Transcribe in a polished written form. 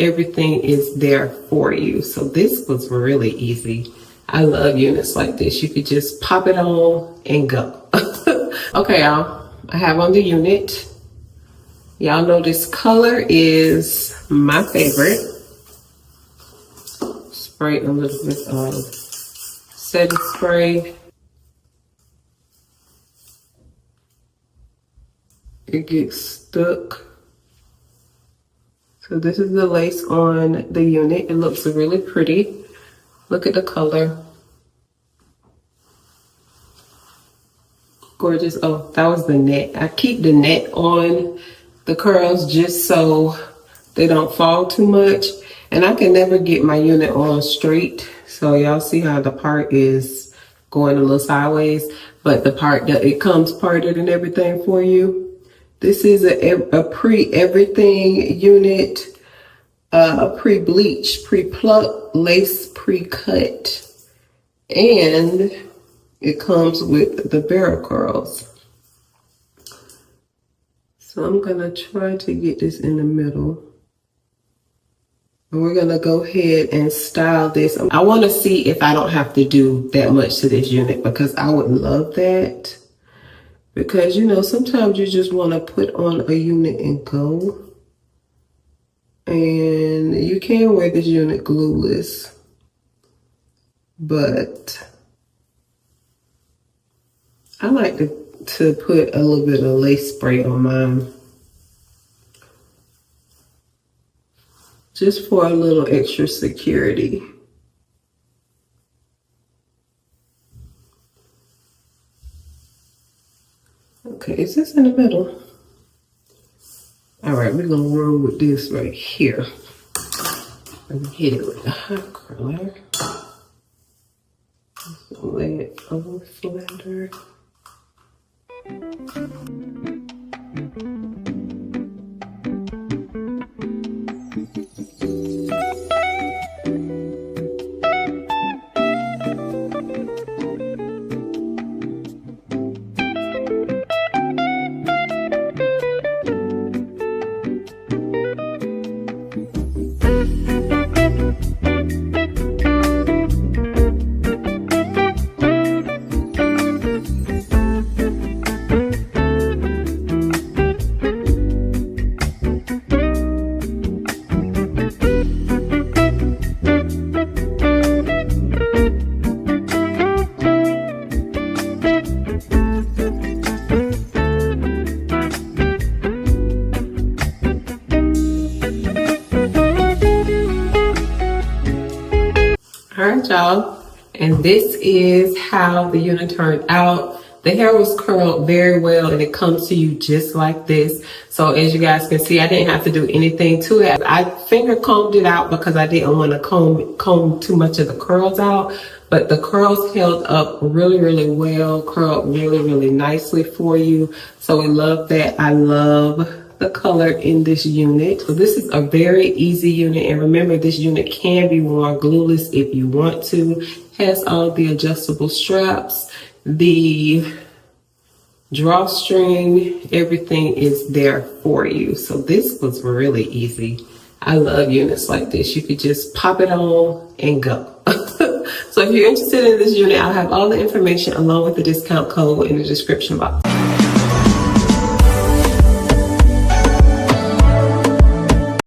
everything is there for you. So this was really easy. I love units like this. You could just pop it on and go. Okay, y'all, I have on the unit. Y'all know this color is my favorite. Spray a little bit of setting spray. It gets stuck. So this is the lace on the unit. It looks really pretty. Look at the color. Gorgeous. Oh, that was the net. I keep the net on the curls just so they don't fall too much. And I can never get my unit on straight. So y'all see how the part is going a little sideways, but the part that it comes parted and everything for you. This is a pre-everything unit, pre-bleach, pre-pluck, lace pre-cut, and it comes with the barrel curls. So I'm gonna try to get this in the middle. And we're gonna go ahead and style this. I wanna see if I don't have to do that much to this unit, because I would love that. Because, you know, sometimes you just want to put on a unit and go. And you can wear this unit glueless. But I like to put a little bit of lace spray on mine. Just for a little extra security. Okay, is this in the middle? All right, we're gonna roll with this right here. I'm gonna hit it with a hot curler. Just lay it over flatter. Alright, y'all, and this is how the unit turned out. The hair was curled very well, and it comes to you just like this. So as you guys can see, I didn't have to do anything to it. I finger combed it out because I didn't want to comb too much of the curls out, but the curls held up really, really well, curled really, really nicely for you. So we love that. I love the color in this unit. So this is a very easy unit, and remember, this unit can be worn glueless if you want to. Has all the adjustable straps, the drawstring, everything is there for you. So this was really easy. I love units like this. You could just pop it on and go. So if you're interested in this unit, I'll have all the information along with the discount code in the description box.